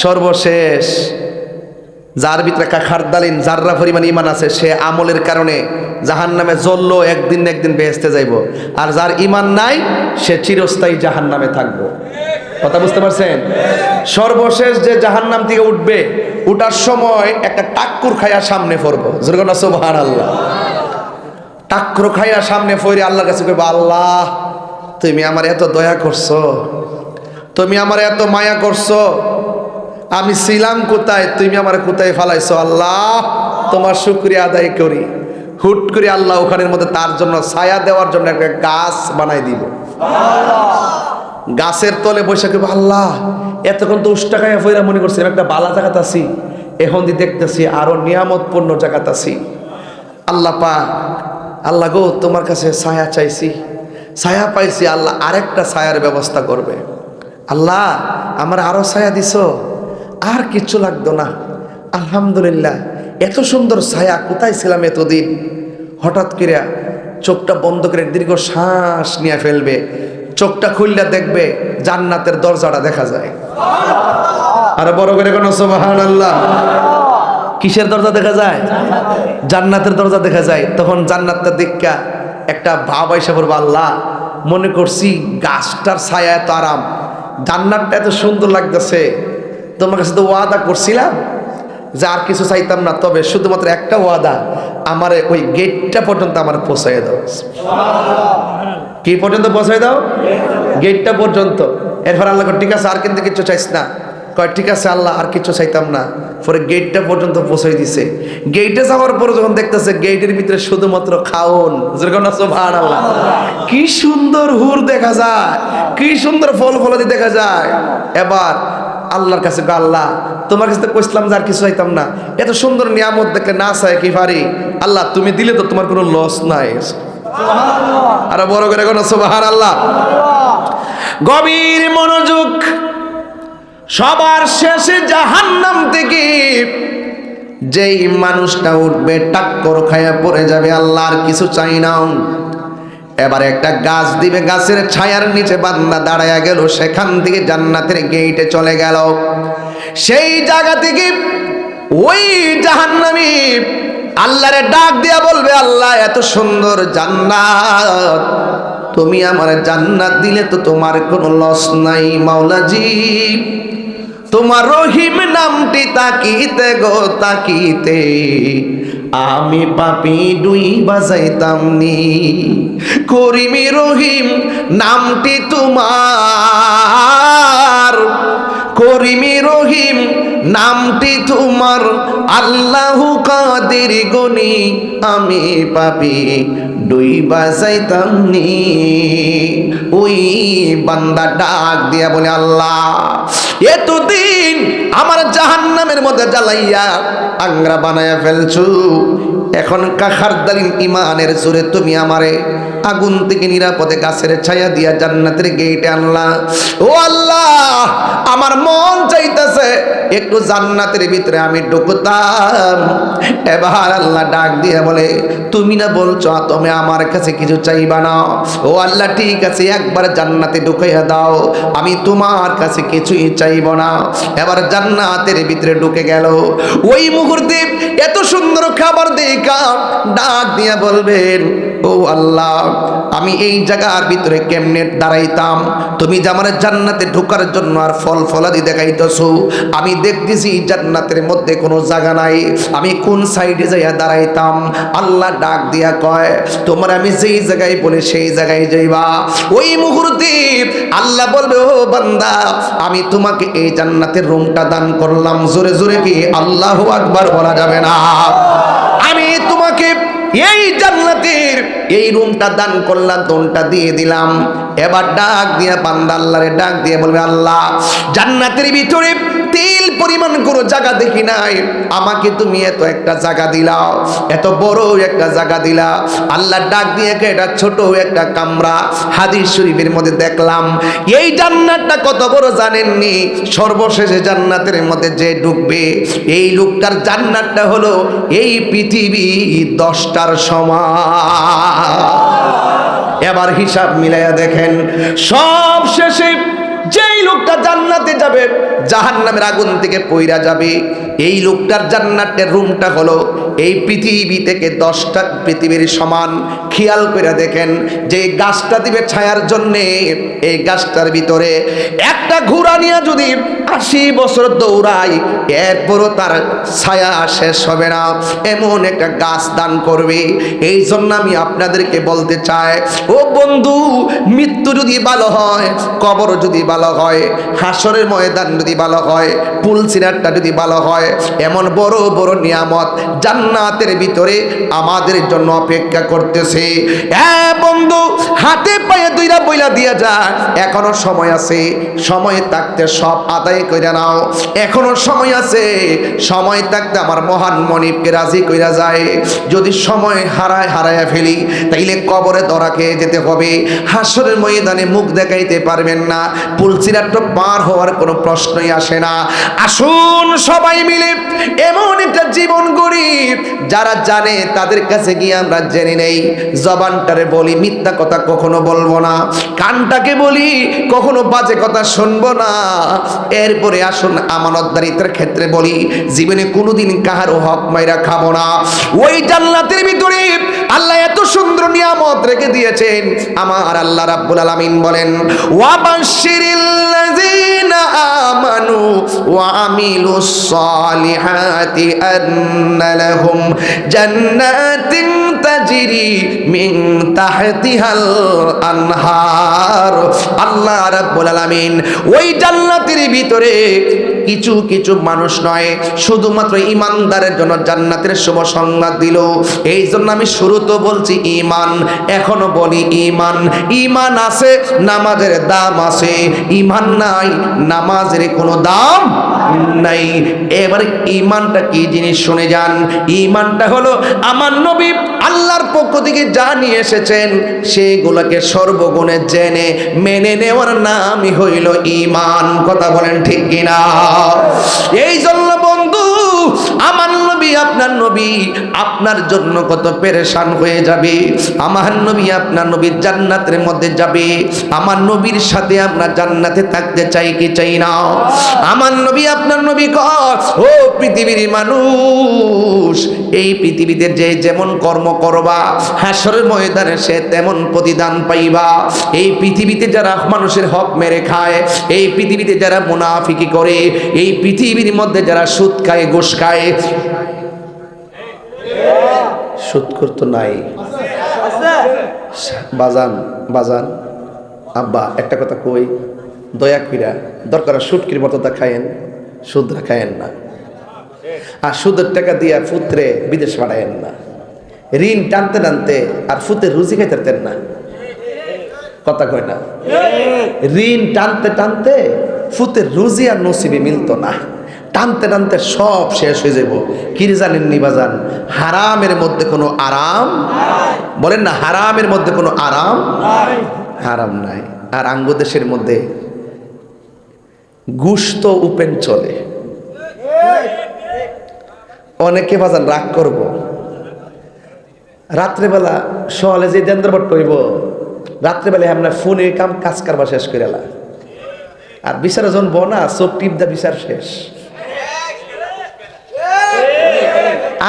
সর্বশেষ যার ভিতরে খারদালিন জাররা পরিমাণ ইমান আছে সে আমলের কারণে জাহান্নামে জ্বললো, একদিন না একদিন বেহেশতে যাইব। আর যার ইমান নাই সে চিরস্থায়ী জাহান্নামে থাকবো। কথা বুঝতে পারছেন? সর্বশেষ যে জাহান্নাম থেকে উঠবে, উঠার সময় একটা টাক্কুর খাইয়া সামনে পড়বো। জোরে সুবহানাল্লাহ। টাক্কুর খাইয়া সামনে পড়ে আল্লাহর কাছে কইবো, আল্লাহ তুমি আমার এত দয়া করছো, তুমি আমার এত মায়া করছো, আমি ছিলাম কোথায়, তুমি আমার কোথায় ফালাইছো, আল্লাহ তোমার শুকরিয়া আদায় করি। হুট করে আল্লাহ ওখানের মধ্যে তার জন্য ছায়া দেওয়ার জন্য একটা গাছ বানাই দিব। গাছের তলে বসে কইবো, আল্লাহ এতক্ষণ তো উষ্টা খাইয়া ফইরা মনে করছিলাম একটা বালা জায়গাতে আছি, এখন দিয়ে দেখতেছি আরো নিয়ামতপূর্ণ জায়গাতে আছি। আল্লাহ পাক, আল্লাহ গো তোমার কাছে ছায়া চাইছি, ছায়া পাইছি, আল্লাহ আরেকটা ছায়ার ব্যবস্থা করবে। আল্লাহ আমার আরো ছায়া দিছো, আর কিচ্ছু লাগতো না, আলহামদুলিল্লাহ। এত সুন্দর ছায়া, কোথায় ছিলাম এতদিন? হঠাৎ করে চোখটা বন্ধ করে দীর্ঘ শ্বাস নিয়ে ফেলবে, চোখটা খুললে দেখবে জান্নাতের দরজাটা দেখা যায়। আর বড় করে কোন সুবহানাল্লাহ। কিসের দরজা দেখা যায়? জান্নাতের দরজা দেখা যায়। তখন জান্নাতটা দেখা একটা ভাব আইসা পড়বে, আল্লাহ মনে করছি গাছটার ছায়া এত আরাম, জান্নাতটা এত সুন্দর লাগতেছে, তোমার কাছে তো ওয়াদা করছিলাম যে আর কিছু চাইতাম না, তবে শুধুমাত্র একটা ওয়াদা, আমার ওই গেটটা পর্যন্ত আমার পৌঁছাই দাও। কি পর্যন্ত পৌঁছাই দাও? গেটটা পর্যন্ত। এরপর আল্লাহ ঠিক আছে আর কিন্তু কিছু চাইছ না, কয় ঠিক আছে আল্লাহ আর কিছু চাইতাম না। পরে গেটটা পর্যন্ত পৌঁছাই দিছে। গেটে যাওয়ার পরে যখন দেখতেছে গেটের ভিতরে শুধুমাত্র খাওন, সুবহানাল্লাহ, কি সুন্দর হুর দেখা যায়, কি সুন্দর ফল ফলাদি দেখা যায়। এবার আল্লাহর কাছে, আল্লাহ তোমার কাছে তো কইছিলাম যে আর কিছু চাইতাম না, এত সুন্দর নিয়ামত দেখলে না চাই কি পারি? আল্লাহ তুমি দিলে তো তোমার কোনো লস নাই। আর বড় করে কোন সুবহানাল্লাহ। গভীর মনোযোগ। সবার শেষে জাহান্নাম থেকে যেই মানুষটা উঠবে টাক্কর খায়া পড়ে যাবে, আল্লাহর কিছু চাই না। এবার একটা গাছ দিবে, গাছের ছায়ার নিচে বান্দা দাঁড়ায়া গেল, সেখান থেকে জান্নাতের গেটে চলে গেল। সেই জায়গা থেকে ওই জাহান্নামী আল্লাহরে ডাক দিয়া বলবে, আল্লাহ এত সুন্দর জান্নাত তুমি আমার জান্নাত দিলে তো তোমার কোনো লস নাই মাওলাজি। তোমার রহিম নামটি তাকিতে গো তাকিতে আমি পাপি ডুই বাজাইতাম নি। করিমি রহিম নামটি তোমার, করিমি রহিম নামটি তোমার, আল্লাহু কাদির গনি আমি পাপি ডুই বাজাইতাম নি। ওই বান্দা ডাক দিয়া বলে, আল্লাহ এতদিন আমার জাহান্নামের মধ্যে জ্বালাইয়া আংরা বানায়া ফেলছু, এখন কাখার দালিম ইমানের জোরে তুমি আমারে আগুন থেকে নিরাপদে গাছের ছায়া দিয়া জান্নাতের গেটে আনলা। ও আল্লাহ, আমার মন চাইতেছে একটু জান্নাতের ভিতরে আমি ঢুকতাম। এবার আল্লাহ ডাক দিয়ে বলে, তুমি না বলছো তুমি আমার কাছে কিছু চাইবা না? ও আল্লাহ ঠিক আছে, একবার জান্নাতে ঢুকাইয়া দাও, আমি তোমার কাছে কিছুই চাইব না। এবার জান্নাতের ভিতরে ঢুকে গেল। ওই মুহূর্তে এত সুন্দর খাবার দেখা ডাক দিয়া বলবেন, ও আল্লাহ, আমি এই জায়গার ভিতরে কেমনে দাঁড়াইতাম? তুমি যে আমার জান্নাতে ঢোকার জন্য আর ফল ফলাদি দেখাইতেছো, আমি দেখতেছি জান্নাতের মধ্যে কোনো জায়গা নাই, আমি কোন সাইডে যাইয়া দাঁড়াইতাম? আল্লাহ ডাক দিয়া কয়, তোমার আমি যেই জায়গায় বলে সেই জায়গায় যাইবা। ওই মুহূর্তে আল্লাহ বলবে, ও বান্দা, আমি তোমাকে এই জান্নাতের রুমটা দান করলাম। জোরে জোরে কি আল্লাহু আকবার বলা যাবে না? আমি তোমাকে এই জান্নাতের এই রুমটা দান করলাম, দোনটা দিয়ে দিলাম। এবার ডাক দিয়া বান্দা আল্লাহরে ডাক দিয়ে বলবে, আল্লাহ জান্নাতের ভিতরে তিল পরিমাণ কোনো জায়গা দেখি নাই, আমাকে তুমি এত একটা জায়গা দিলাও, এত বড় একটা জায়গা দিলা। আল্লাহ ডাক দিয়ে এটা ছোট একটা কামরা। হাদিস শরীফের মধ্যে দেখলাম এই জান্নাতটা কত বড় জানেননি? সর্বশেষে জান্নাতের মধ্যে যে ঢুকবে এই লোকটার জান্নাতটা হলো এই পৃথিবী 10টার সমান। এবার হিসাব মিলাইয়া দেখেন, সব শেষে যেই লোকটা জান্নাতে যাবে, জাহান্নামের আগুন থেকে পইরা যাবে, এই লোকটার জান্নাতের রুমটা হলো এই পৃথিবী থেকে 10টা পৃথিবীর সমান। খেয়াল করে দেখেন, যে গাছটা দিবে ছায়ার জন্যে, এই গাছটার ভিতরে একটা ঘোড়া নিয়ে যদি 80 বছর দৌড়ায়, এরপরও তার ছায়া শেষ হবে না, এমন একটা গাছ দান করবে। এই জন্য আমি আপনাদেরকে বলতে চাই, ও বন্ধু, মৃত্যু যদি ভালো হয়, কবর যদি ভালো হয়, হাসরের ময়দান যদি ভালো হয়, পুলসিরাতটা যদি ভালো হয়, এমন বড় বড় নিয়ামত জান্নাতের ভিতরে আমাদের জন্য অপেক্ষা করতেছে। হ্যাঁ বন্ধু, হাতে পায়ে দুইটা বইলা দিয়া যা, এখনো সময় আছে, সময় থাকতে সব আদায় কইরা নাও, এখনো সময় আছে, সময় থাকতে আমার মহান মনিবকে রাজি কইরা যায়। যদি সময় হারায় ফেলি, তাইলে কবরে ধরা খেয়ে যেতে হবে, হাসরের ময়দানে মুখ দেখাইতে পারবেন না, পুলসিরাত পার হওয়ার কোনো প্রশ্নই আসে না। আসুন সবাই মিলে এমন একটা জীবন গড়ি, যারা জানে তাদের কাছে গিয়ে আমরা জেনে নেই। জবানটারে বলি মিথ্যা কথা কখনো বলবো না, কানটাকে বলি কখনো বাজে কথা শুনবো না। এরপরে আসুন আমানতদারিতার ক্ষেত্রে বলি, জীবনে কোনোদিন কাহারও হক মাইরা খাবো না। ওই জান্নাতের ভিতরে আল্লাহ এত সুন্দর নিয়ামত রেখে দিয়েছেন। আমার আল্লাহ রাব্বুল আলামিন বলেন, ওয়াবাশশিরিল্লাযীনা আমানু ওয়া আমিলুস সালিহাতি আন্না লাহুম জান্নাতিন তাজরি মিন তাহতিহাল আনহার। আল্লাহ রাব্বুল আলামিন ওই জান্নাতের ভিতরে কিছু কিছু মানুষ নয়, শুধুমাত্র ঈমানদারের জন্য জান্নাতের শুভ সংবাদ দিল। এই জন্য আমি শুরুতে বলছি ঈমান, এখনো বলি ঈমান। ঈমান আছে, নামাজের দাম আছে, ঈমান নাই, নামাজের কোনো দাম নাই। এবারে ঈমানটা কি জিনিস শুনে যান। ঈমানটা হলো আমার নবী আল্লাহর পক্ষ থেকে যা নিয়ে এসেছেন সেগুলোকে সর্বগুণে জেনে মেনে নেওয়ার নামই হইল ঈমান। কথা বলেন ঠিক কিনা? এই জন্য বন্ধু, আমার নবী আপনার আপনার নবী আপনার জন্য কত পেরেশান হয়ে যাবে। আমার নবী আপনার নবীর জান্নাতের মধ্যে যাবে, আমার নবীর সাথে আমরা জান্নাতে থাকতে চাই কি চাই না? আমার নবী আপনার নবী কয়, ও পৃথিবীর মানুষ, এই পৃথিবীতে যে যেমন কর্ম করবা হাশরের ময়দানে সে তেমন প্রতিদান পাইবা। এই পৃথিবীতে যারা মানুষের হক মেরে খায়, এই পৃথিবীতে যারা মুনাফিকি করে, এই পৃথিবীর মধ্যে যারা সুদ খায় ঘুষ খায়, সুদ করতো নাই বাজান বাজান আব্বা একটা কথা কই, দয়া কইরা দরকার সুটকির মতো তা খায়েন, সুদরা খায়েন না। আর সুদের টাকা দিয়া ফুতরে বিদেশ পাঠায়েন না। ঋণ টানতে টানতে আর ফুতের রুজি খাইতেন না, কথা কয় না। ঋণ টানতে টানতে ফুতের রুজি আর নসিবে মিলতো না, টানতে টানতে সব শেষ হয়ে যাব। কি জানেননি বাজান, হারামের মধ্যে কোনো আরাম, বলেন না হারামের মধ্যে কোনো আরাম, হারাম নাই। আর আঙ্গ দেশের মধ্যে ঘুষ তো উপেন চলে। অনেকে বাজান রাগ করব, রাত্রেবেলা সকালে যে দেন্দ্রবট হইব, রাত্রেবেলায় আমরা ফোনে কাজ কারবার শেষ করে এলা, আর বিচার যখন বনা চোখ টিপ দা বিচার শেষ।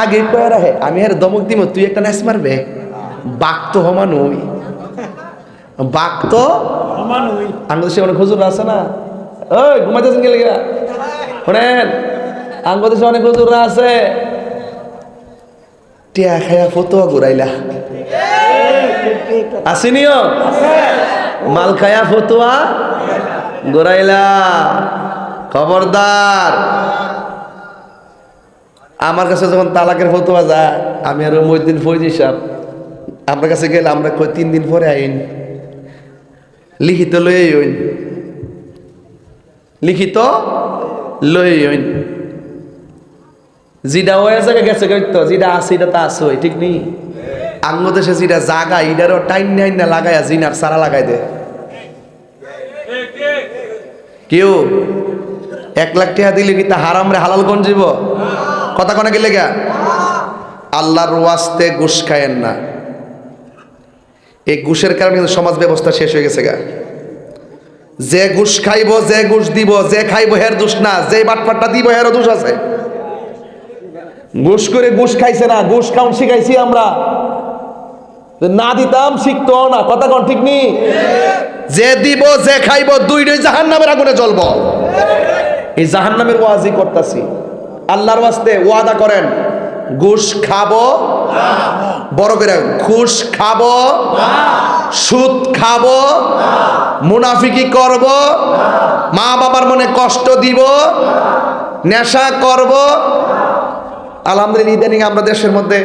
আগে কয়ে রাখে আমি আর দমক দিব, তুই একটা নাচ মারবে, বাঘ তো হমানুই, বাঘ তো হমানুই। আঙ্গদেশে অনেক হুজুর আছে না, ওই ঘুমাইতেছেন গেলে গা শোনেন, আঙ্গদেশে অনেক হুজুররা আছে, টিয়া খায়া ফতোয়া ঘুরাইলা আসেনিও, মাল খায়া ফতোয়া ঘুরাইলা, খবরদার। আমার কাছে যখন তালাকের ফতোয়া যায়, আমি আর মহিউদ্দিন ফৈজি সাহেব আপনার কাছে গেলে আমরা কই 3 দিন পরে আইন, লিখিত লই আইন, লিখিত লই আইন। যেটা হয়ে জায়গা গেছে তো, যেটা আছে এটা তা আছে, ঠিক নেই। আঙ্গ দেশে যেটা জাগা এটারও টাইম নাই না লাগাইয়া জিনার সারা লাগাই দে। কেউ 1 লাখ টাকা দিলে কি তা হারাম রে হালাল কোন জীব, কথা কোনা গেলে গা। আল্লাহর ওয়াস্তে ঘুষ খায়েন না। এই ঘুষের কারণে কিন্তু সমাজ ব্যবস্থা শেষ হয়ে গেছে গা। যে ঘুষ খাইব, যে ঘুষ দিব, যে খাইব হের দোষ না, যে বাটপাটটা দিব হেরও দোষ আছে। ঘুষ করে ঘুষ খাইছে না, ঘুষ খাউন শিখাইছি আমরা, না দিতাম শিখতো না, কথা কোন ঠিক নেই। যে দিব যে খাইব দুইটাই জাহান্নামের আগুনে জ্বলব। এই জাহান্নামের ওয়াজি করতেছি, আল্লাহর ওয়াস্তে ওয়াদা করেন ঘুষ খাবো, বড় করে ঘুষ খাবো, সুদ খাবো, মুনাফিকি করব, মা বাবার মনে কষ্ট দিব, নেশা করব। আলহামদুলিল্লাহ ইদানিং আমরা দেশের মধ্যে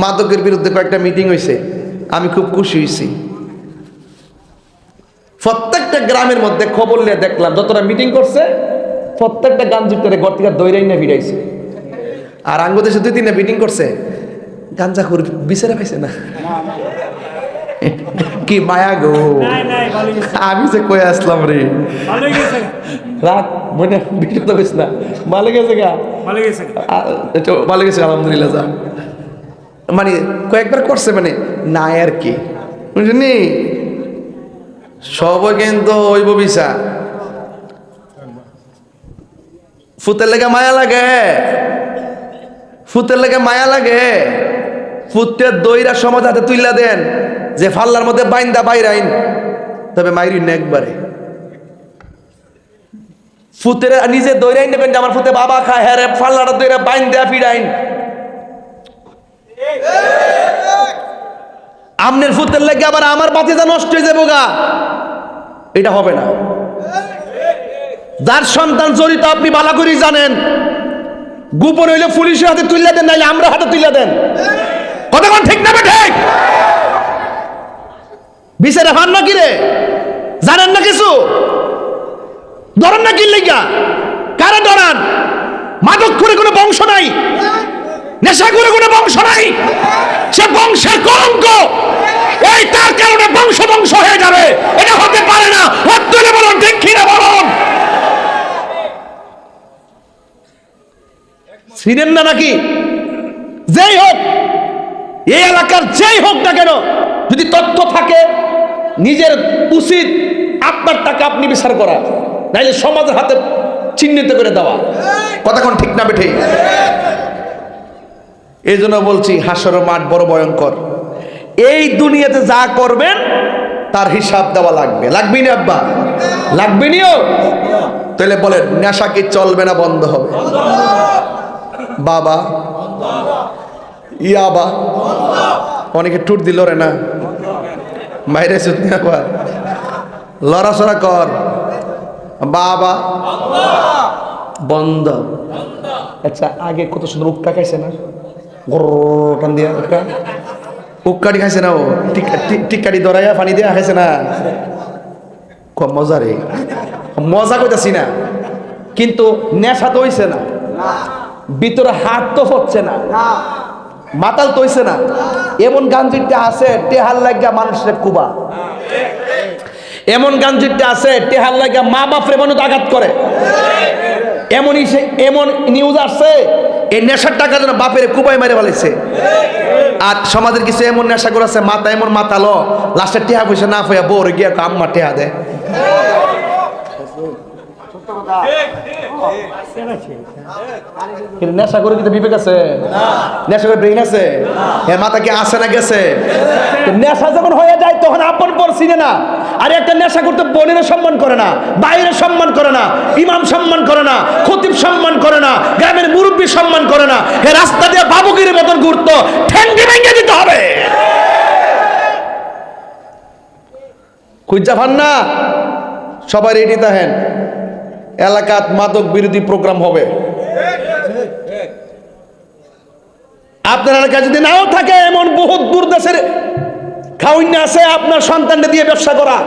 মাদকের বিরুদ্ধে কয়েকটা মিটিং হয়েছে, আমি খুব খুশি হয়েছি। প্রত্যেকটা গ্রামের মধ্যে খবর নিয়ে দেখলাম, যতটা মিটিং করছে প্রত্যেকটা গাঞ্জুটারে ঘর থেকে দৈরাই না ভিড়াইছে। আর আঙ্গ দেশে 2-3টা মিটিং করছে, গাঞ্জাখুর বিচারে পাইছে না। কি মায়া গো, আমি যে কয়ে আসলাম রে, রাত মনে বিশুদ্ধ হইস না, ভালো গেছে গা, ভালো গেছে আলহামদুলিল্লাহ। যা মানে কয়েকবার করছে, মানে না আর কি বুঝলি, সব কিন্তু হইব বিচার। ফুতের লেগে মায়া লাগে, ফুতের লেগে মায়া লাগে। ফুতের দইরা সমাজ হাতে তুইলা দেন, যে ফাল্লার মধ্যে বাইন্দা বাইরাইন, তবে মাইরিন না একবারে। ফুতের নিজে দইরাইন নেবেন, আমার ফুতে বাবা খায়, হ্যাঁ রে ফাল্লাটা দইরা বাইন দেয়া ফিরাইন। আমনের ফুতের লেগে আবার আমার বাতিজা নষ্ট হয়ে যাবো গা, এটা হবে না। যার সন্তান জড়িত আপনি ভালো করে জানেন, গোপন হইলে পুলিশের হাতে তুলে দেন, নাইলে আমরা হাতে তুলে দেন, কতক্ষণ ঠিক না ঠিক? বিচারে ভান না কিরে, জানেন না কিছু, ধরেন না কি লেগা, কারা ডরান? মাদক করে কোনো বংশ নাই, নেশা করে কোনো বংশ নাই, সে বংশের কলঙ্ক। এই তার কারণে বংশ ধ্বংস হয়ে যাবে, এটা হতে পারে না। হত্যলে বলুন, ঠিক কিনা বলুন? চিনেন না নাকি? যেই হোক, এই এলাকার যেই হোক না কেন, যদি তথ্য থাকে নিজের উচিত আপনার টাকা আপনি বিচার করা, নাইলে সমাজের হাতে চিহ্নিত করে দেওয়া। কথা কোন ঠিক না বেঠে? এই জন্য বলছি হাসরের মাঠ বড় ভয়ঙ্কর। এই দুনিয়াতে যা করবেন তার হিসাব দেওয়া লাগবে। লাগবে না আব্বা? লাগবে নিও? তাহলে বলেন নেশা কি চলবে না বন্ধ হবে? বাবা ইয়াবা অনেকে টুট দিল রে না বাইরে সুতনি আবার লড়াচড়া কর বাবা বন্ধ। আচ্ছা আগে কত সুন্দর উক্কা খাইছে না, টান দিয়া উক্কা উক্কাটি খাইছে না, ও টিক্কাটি ধরাইয়া পানি দিয়া খাইছে না, খুব মজা রে, মজা কইতাছি না, কিন্তু নেশা তো হইছে না, ভিতরে হাত তো হচ্ছে না, মাতাল তো হইছে না। এমন গাঞ্জিরটা আছে টেহার লাগিয়া মানুষের কুবা, এমন গাঞ্জিরটা আছে টেহার লাগিয়া মা বাপরে মানুষ আঘাত করে। এমন নিউজ আসছে এই নেশার টাকা যেন বাপের কুবাই মারে ফেলেছে। আর সমাজের কিছু এমন নেশা করে আছে, মাথা এমন মাতালো লাস্টের টেহা পয়সা না হইয়া বউরে গিয়া আম্মা টেহা দেয়। নেশা করে কিন্তু বিবেক আছে? নেশা করে ব্রেইন আছে? এর মাথা কি আছে না গেছে? নেশা যখন হয়ে যায় তখন আপন পর চিনে না। আর একটা নেশা করতে বোনের সম্মান করে না, বাইরে সম্মান করে না, ইমাম সম্মান করে না, খতিব সম্মান করে না, গ্রামের মুরব্বী সম্মান করে না। এ রাস্তা দিয়ে বাবুগিরির মতন ঘুরতো, ঠ্যাঙ্গি ভেঙে দিতে হবে। খুঁজা পান না? সবাই রেডি থাকেন, এলাকাত মাদক বিরোধী প্রোগ্রাম হবে। আপনার এলাকায় যদি নাও থাকে, এমন বহুত দূর দেশের খাউন্না আছে আপনার সন্তানকে দিয়ে ব্যবসা করা,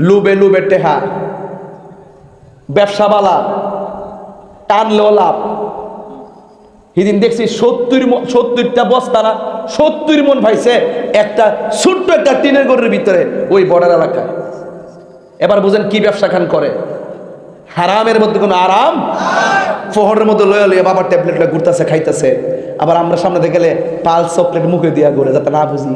লুবে লুবে টেহা ব্যবসাওয়ালা টানলেও লাভ। সেদিন দেখছি 70টা বস্তা না 70 মন পাইছে একটা ছোট্ট একটা টিনের ঘরের ভিতরে, ওই বর্ডার এলাকায়। এবার বুঝেন কি ব্যবসা খান করে। হারামের মধ্যে কোনো আরাম, ফোহরের মধ্যে লয়া লইয়া বাবার ট্যাবলেট ঘুরতেছে খাইতেছে, আবার আমরা সামনে গেলে পাল চকলেট মুখে দিয়া ঘুরে যাতে না বুঝি।